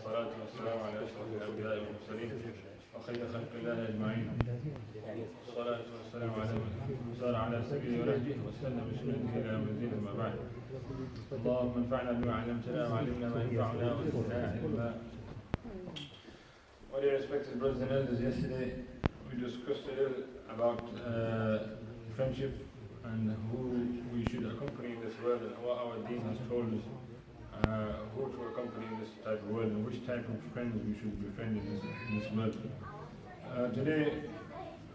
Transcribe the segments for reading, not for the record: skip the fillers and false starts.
والصلاة والسلام على أشرف الأنبياء والمرسلين وخير خلق الله أجمعين. الصلاة والسلام على من سار على سبيله ونهجه واستنى بسنته إلى يوم الدين. أما بعد، اللهم انفعنا بما علمتنا وعلمنا ما ينفعنا وزدنا علما. Well, dear respected brothers and elders, yesterday we discussed a little about friendship and who we should accompany in this world and what our deen has told us who to accompany in this type of world and which type of friends we should befriend in this world. Today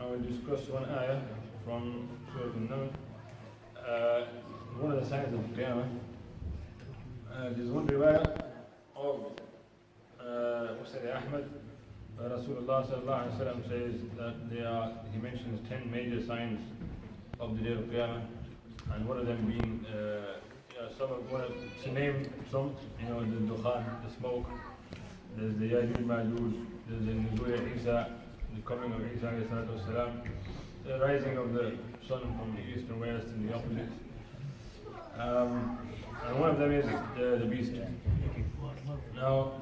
I will discuss one ayah from Surah An-Naml, one of the signs of Qiyamah. There's one riwayah of Musnad Ahmad. Rasulullah sallallahu alaihi wasallam says that he mentions 10 major signs of the day of Qiyamah, and one of them being to name some, the dukhan, the smoke, there's the Yajuj Majuj, there's the Nuzul Isa, the coming of Isa alayhi salatu wasalam, the rising of the sun from the east and west and the opposite. And one of them is the beast. Now,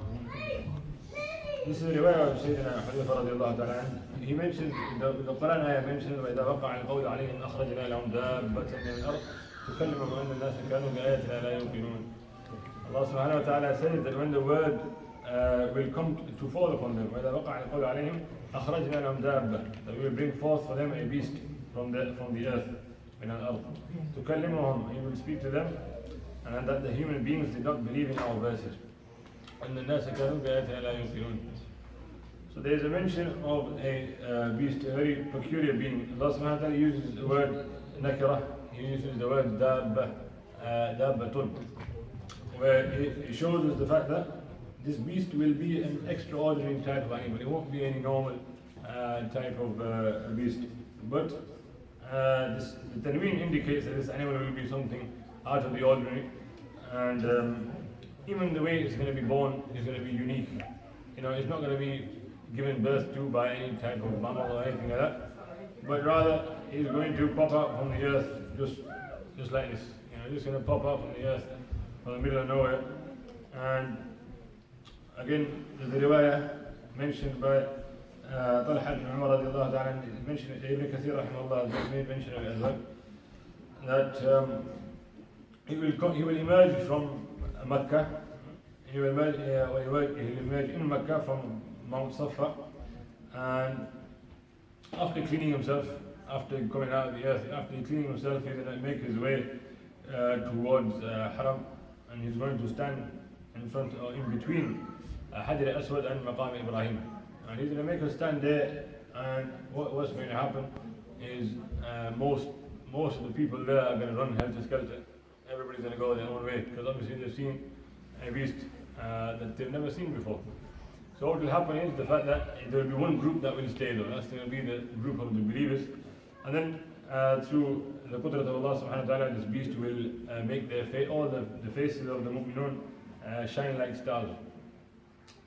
this is the riwayah of Sayyidina Hudayfa radiallahu ta'ala. He mentioned, the Quran ayah mentioned, وَإِذَا وَقَعَ الْقَوْلُ عَلَيْهِمْ أَخْرَجْنَا لَهُمْ دَابَّةً مِنَ الْأَرْضِ تُكَلِّمُهُمْ أَنَّ النَّاسَ كَانُوا بِآيَاتِنَا لَا يُوقِنُونَ. Allah subhanahu wa ta'ala says that when the word will come to fall upon them, وَإِذَا وَقَعَ الْقَوْلُ عَلَيْهِمْ أَخْرَجْنَا لَهُمْ دَابَّةً, that we will bring forth for them a beast from the earth, من الأرض. تُكَلِّمُهُمْ, he will speak to them, and that the human beings did not believe in our verses. أَنَّ النَّاسَ كَانُوا بِآيَاتِنَا لَا يُوقِنُونَ. So there is a mention of a beast, a very peculiar being. Allah subhanahu wa ta'ala uses the word nakira, he uses the word dabbatun, where it shows us the fact that this beast will be an extraordinary type of animal. It won't be any normal type of beast. But the tanween indicates that this animal will be something out of the ordinary, and even the way it's going to be born is going to be unique. It's not going to be given birth to by any type of mammal or anything like that, but rather he's going to pop up from the earth just like this. Just going to pop up from the earth from the middle of nowhere. And again, there's a riwayah mentioned by Talha ibn Umar radiallahu ta'ala, mentioned Ibn Kathir rahimahullah made mention of it as well, that he will emerge from Makkah. He will emerge in Makkah from Mount Safa, and after cleaning himself, after coming out of the earth, after cleaning himself, he's going to make his way towards Haram, and he's going to stand in front or in between Hajar al-Aswad and Maqam Ibrahim, and he's going to make us stand there. And what's going to happen is most of the people there are going to run helter-skelter. Everybody's going to go their own way, because obviously they've seen a beast that they've never seen before. So what will happen is the fact that there will be one group that will stay though. That's going to be the group of the believers. And then through the qudrat of Allah subhanahu wa ta'ala, this beast will make all the faces of the mu'minun shine like stars.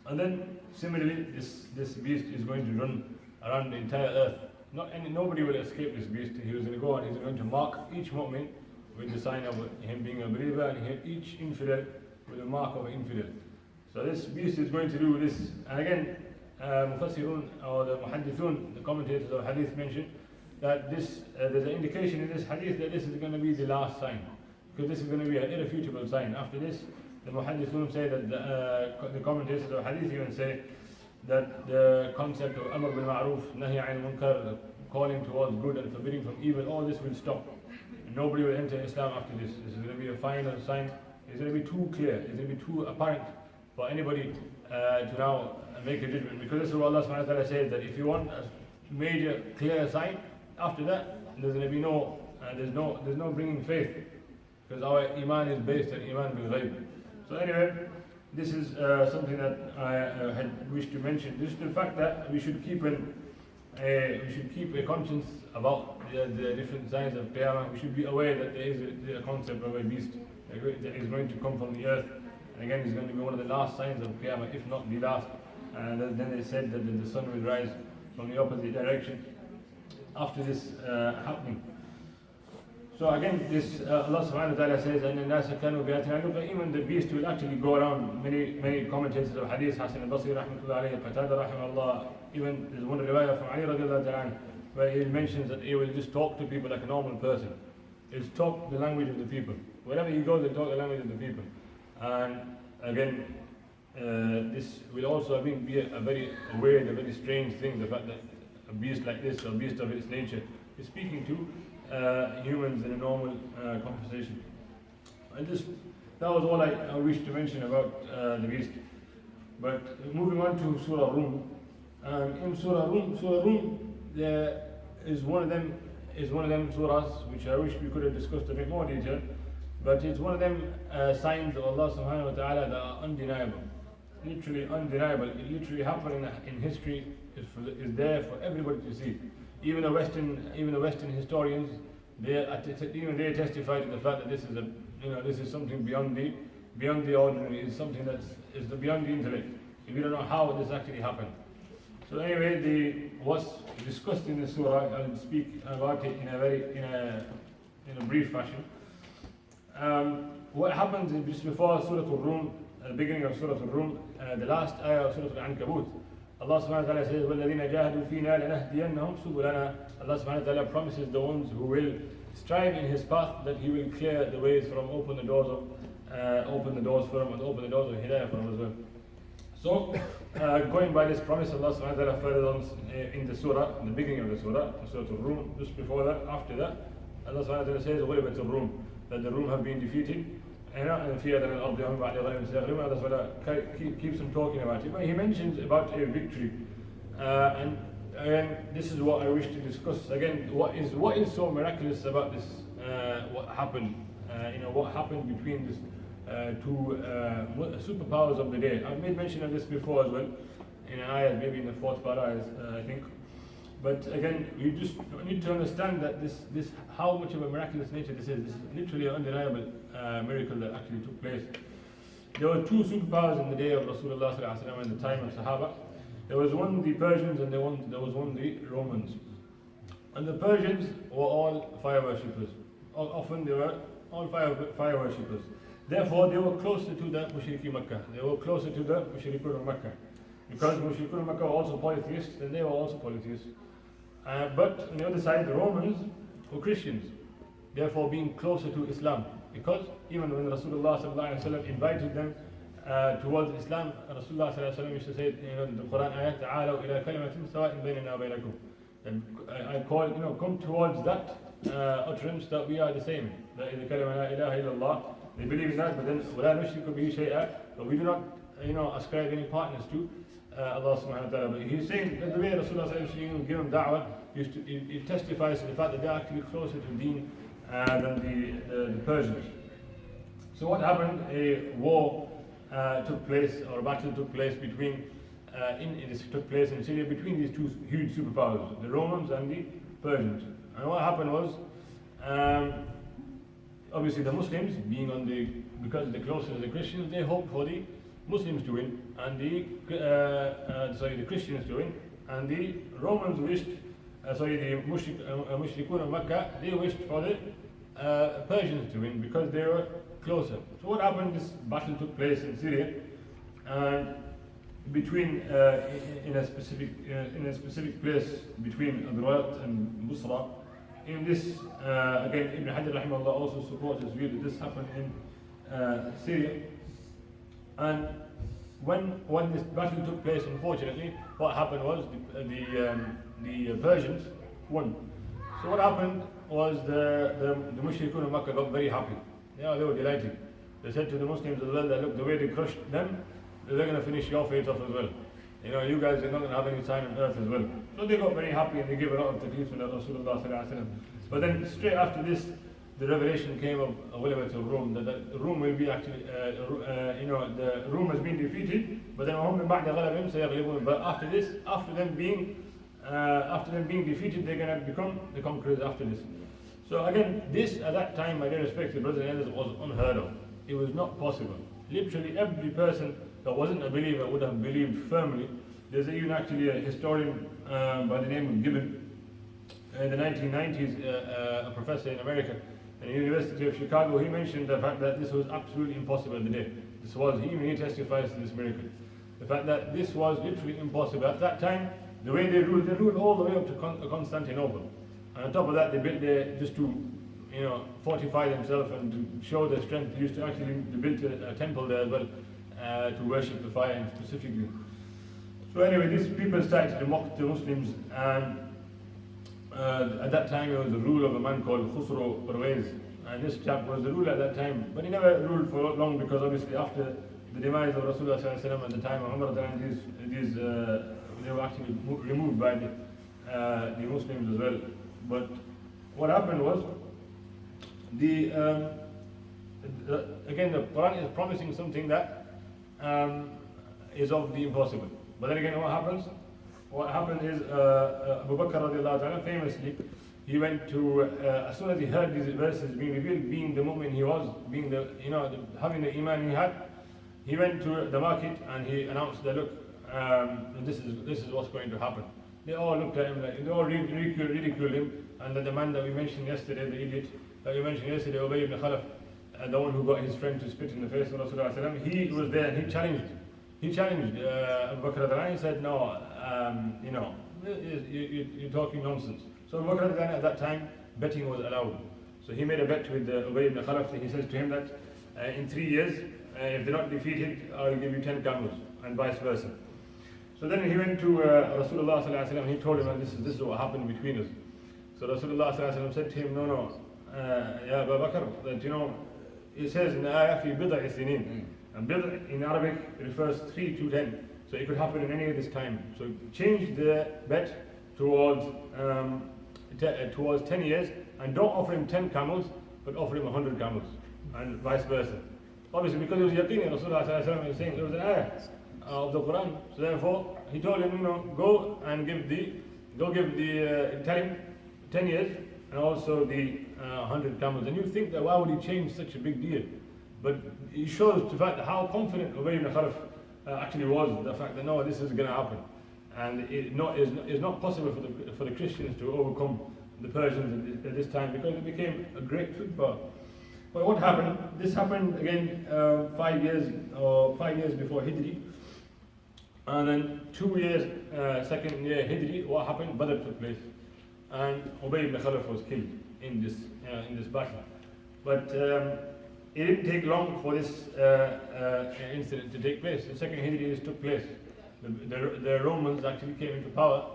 And then similarly, this beast is going to run around the entire earth. Nobody will escape this beast. He was going to go and he's going to mark each mu'min with the sign of him being a believer, and each infidel with the mark of an infidel. So this beast is going to do this. And again, Mufassirun or the Muhaddithun, the commentators of Hadith, mention that there's an indication in this Hadith that this is going to be the last sign, because this is going to be an irrefutable sign. After this, the Muhaddithun say that the commentators of Hadith even say that the concept of Amr bil Ma'ruf, Nahi Anil Munkar, calling towards good and forbidding from evil, all this will stop. And nobody will enter Islam after this. This is going to be a final sign. It's going to be too clear. It's going to be too apparent for anybody to now make a judgment, because this is what Allah subhanahu wa ta'ala says, that if you want a major clear sign, after that there's going to be there's no bringing faith, because our iman is based on iman bil ghaib. So anyway, this is something that I had wished to mention. Just the fact that we should keep a conscience about the different signs of Qiyamah. We should be aware that there is a concept of a beast that is going to come from the earth. And again, it's going to be one of the last signs of Qiyamah, if not the last. And then they said that the sun will rise from the opposite direction after this happening. So So again, this Allah subhanahu wa ta'ala says, أَنَّ النَّاسَ كَانُوا بِآيَاتِنَا عَجَبًا. Even the beast will actually go around. Many commentators of hadith, Hasan al-Basri rahmatullah alayhi, Qatada rahimahullah, even there's one riwayah from Ali radiallahu ta'ala anhu, where he mentions that he will just talk to people like a normal person. He'll talk the language of the people. Wherever he goes, he'll talk the language of the people. And again, this will also be a very weird, a very strange thing, the fact that a beast like this, or a beast of its nature, is speaking to humans in a normal conversation. And that was all I wished to mention about the beast. But moving on to Surah Rum. In Surah Rum, there is one of them surahs which I wish we could have discussed a bit more detail. But it's one of them signs of Allah subhanahu wa ta'ala that are undeniable. Literally undeniable. It literally happened in history, is there for everybody to see. Even the Western historians, even they testify to the fact that this is something beyond the ordinary. It's something is beyond the intellect. We don't know how this actually happened. So anyway, what's discussed in the surah, I'll speak about it in a brief fashion. What happens is just before Surah Al-Rum, at the beginning of Surah Al-Rum, the last ayah of Surah Al-Ankabut, Allah subhanahu wa ta'ala says, وَالَّذِينَ جَاهَدُوا فِينَا لَنَهْدِيَنَّهُمْ سُبُلَنَا. Allah subhanahu wa ta'ala promises the ones who will strive in His path that He will clear the ways for them, open the doors for them, and open the doors of Hidayah for them as well. So, going by this promise, Allah subhanahu wa ta'ala further on in the surah, in the beginning of the surah, in Surah Al-Rum, just before that, after that, Allah subhanahu wa ta'ala says, وَغُلِبَتِ الرُّومُ, that the Rum have been defeated, and fear that Allah keeps on talking about it. But He mentions about a victory. And again, this is what I wish to discuss. Again, what is so miraculous about this, what happened, what happened between these two superpowers of the day. I've made mention of this before as well, in an ayah, maybe in the fourth parah, I think. But again, you just need to understand that this how much of a miraculous nature this is. This is literally an undeniable miracle that actually took place. There were two superpowers in the day of Rasulullah sallallahu alaihi wasallam in the time of Sahaba. There was one the Persians and there was one the Romans. And the Persians were all fire worshippers. Often they were all fire worshippers. Therefore, they were closer to the Mushriki Makkah. They were closer to the Mushrikun of Makkah. Because Mushrikun of Makkah were also polytheists, and they were also polytheists. But on the other side, the Romans were Christians, therefore being closer to Islam. Because even when Rasulullah sallallahu alaihi wasallam invited them towards Islam, Rasulullah sallallahu alaihi wasallam used to say, in the Quran ayat, "Ta'alaw ila kalimatin sawa'in baynana wa baynakum." And I call, come towards that utterance that we are the same. That is the kalima la ilaha illallah. They believe in that, but then وَلَا نُشْرِكُ بِهِ شَيْئًا, but we do not, ascribe any partners to Allah subhanahu wa ta'ala. But he's saying that the way Rasulullah sallallahu alaihi wasallam gave him da'wah, it testifies to the fact that they're actually closer to deen than the Persians. So what happened? A war took place, or a battle took place between, took place in Syria between these two huge superpowers, the Romans and the Persians. And what happened was, obviously the Muslims, because they're closer to the Christians, they hoped for the Muslims to win, and the Christians to win, and the Romans wished, the Mushrikun of Makkah, they wished for the Persians to win because they were closer. So what happened? This battle took place in Syria, between in a specific place between Adrat and Busra. In this, again, Ibn Hajar rahimahullah also supports his view that this happened in Syria. And when this battle took place, unfortunately, what happened was the Persians won. So what happened was the Mushrikun of Makkah got very happy. Yeah, they were delighted. They said to the Muslims as well that look, the way they crushed them, they're going to finish your fate off as well. You guys are not going to have any time on earth as well. So they got very happy and they gave a lot of taklif to Rasulullah sallallahu alaihi wasallam. But then straight after this, the revelation came of Ghulabat al-Rum, that the Rum will be actually, the Rum has been defeated, but then but after them being defeated, they're going to become the conquerors after this. So again, this at that time, my dear respected brothers and elders, was unheard of. It was not possible. Literally every person that wasn't a believer would have believed firmly. There's even actually a historian by the name of Gibbon in the 1990s, a professor in America, in the University of Chicago, he mentioned the fact that this was absolutely impossible in the day. This was, he testifies to this miracle. The fact that this was literally impossible. At that time, the way they ruled all the way up to Constantinople. And on top of that, they built there just to, fortify themselves and to show their strength. They used to actually, they built a temple there as well to worship the fire and specifically. So anyway, these people started to mock the Muslims, and at that time it was the rule of a man called Khusro Parvez, and this chap was the ruler at that time, but he never ruled for long because obviously after the demise of Rasulullah at the time of Umar, these they were actually removed by the Muslims as well. But what happened was, again the Quran is promising something that is of the impossible. But then again, what happens? What happened is Abu Bakr radiallahu ta'ala famously, he went to, as soon as he heard these verses being revealed, being the mu'min he was, being having the iman he had, he went to the market and he announced that, look, this is what's going to happen. They all looked at him like, they all ridiculed him, and then the man that we mentioned yesterday, the idiot that we mentioned yesterday, Ubay ibn Khalaf, the one who got his friend to spit in the face of Rasulullah, he was there and he challenged Abu Bakr al-Anhi. He said, no, you're talking nonsense. So Abu Bakr al-Anhi at that time, betting was allowed. So he made a bet with Ubay ibn Khalaf. He says to him that in 3 years, if they're not defeated, I'll give you 10 camels, and vice versa. So then he went to Rasulullah sallallahu alaihi wasallam. He told him that this is what happened between us. So Rasulullah sallallahu alaihi wasallam said to him, no, Ya Abu Bakr, that it says in the ayah, fi bid'a sinin. And bid'a in Arabic refers 3 to 10. So it could happen in any of this time. So change the bet towards 10 years, and don't offer him 10 camels, but offer him 100 camels, and vice versa. Obviously, because it was yaqeen, Rasulullah sallallahu alaihi wasallam was saying there was an ayah of the Quran. So therefore, he told him, go and tell him 10 years and also the 100 camels. And you think that why would he change such a big deal? But it shows the fact that how confident Ubay ibn Khalaf actually was, the fact that no, this is going to happen. And it's not possible for the Christians to overcome the Persians at this time, because it became a great football. But what happened? This happened again 5 years before Hijri. And then 2 years, second year Hijri, what happened? Badr took place, and Ubay ibn Khalaf was killed in this battle. But it didn't take long for this incident to take place. The second Hijri took place. The Romans actually came into power,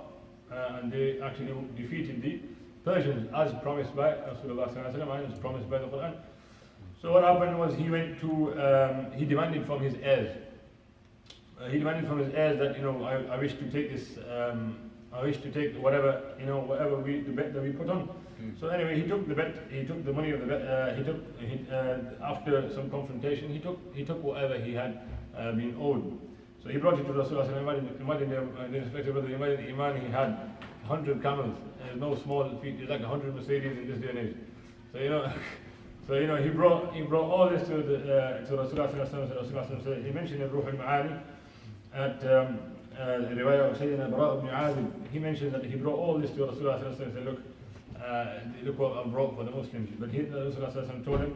and they actually defeated the Persians, as promised by Rasulullah sallallahu and as promised by the Quran. So what happened was he demanded from his heirs. That I wish to take this. I wish to take whatever the bet that we put on. So anyway, he took the bet. He took the money of the bet. After some confrontation, he took whatever he had been owed. So he brought it to Rasulullah. Imagine the respected brother. Imagine the iman he had. 100 camels. No small feat. It's like 100 Mercedes in this day and age. So he brought all this to Rasulullah. He mentioned in Ruh al-Ma'ani at the riwayah of Sayyidina Bara ibn Azib. He mentioned that he brought all this to Rasulullah and said, look what I brought for the Muslims. But Rasulullah told him,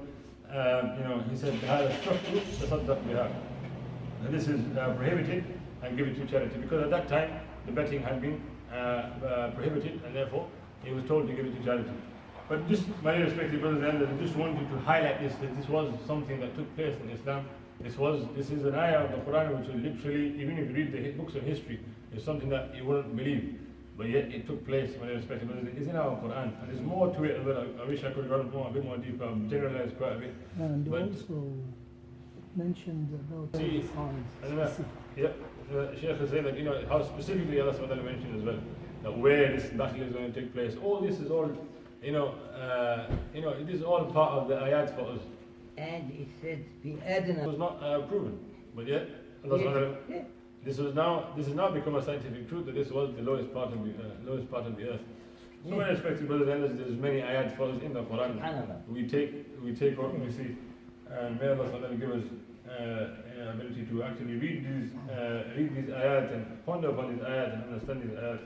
he said, and this is prohibited, and give it to charity, because at that time the betting had been prohibited, and therefore he was told to give it to charity. But just, my respected brothers and elders, I just wanted to highlight this, that this was something that took place in Islam. This is an ayah of the Quran which was literally, even if you read the books of history, it's something that you wouldn't believe. But yet it took place, my respected brothers. It is in our Quran, and there's more to it, but I wish I could have gone a bit more deeper. I've generalized quite a bit. And also mentioned about the signs. Sheikh is saying that how specifically Allah subhanahu wa ta'ala mentioned as well, that where this battle is going to take place. All this is all it is all part of the ayat for us. And it said, it was not proven, but yet Allah subhanahu wa ta'ala, this has now become a scientific truth that this was the lowest part of the earth. So many respected brothers and sisters, there's many ayat for us in the Quran. We take what we see, and may Allah subhanahu wa ta'ala give us ability to actually read these ayat and ponder upon these ayat and understand these ayat.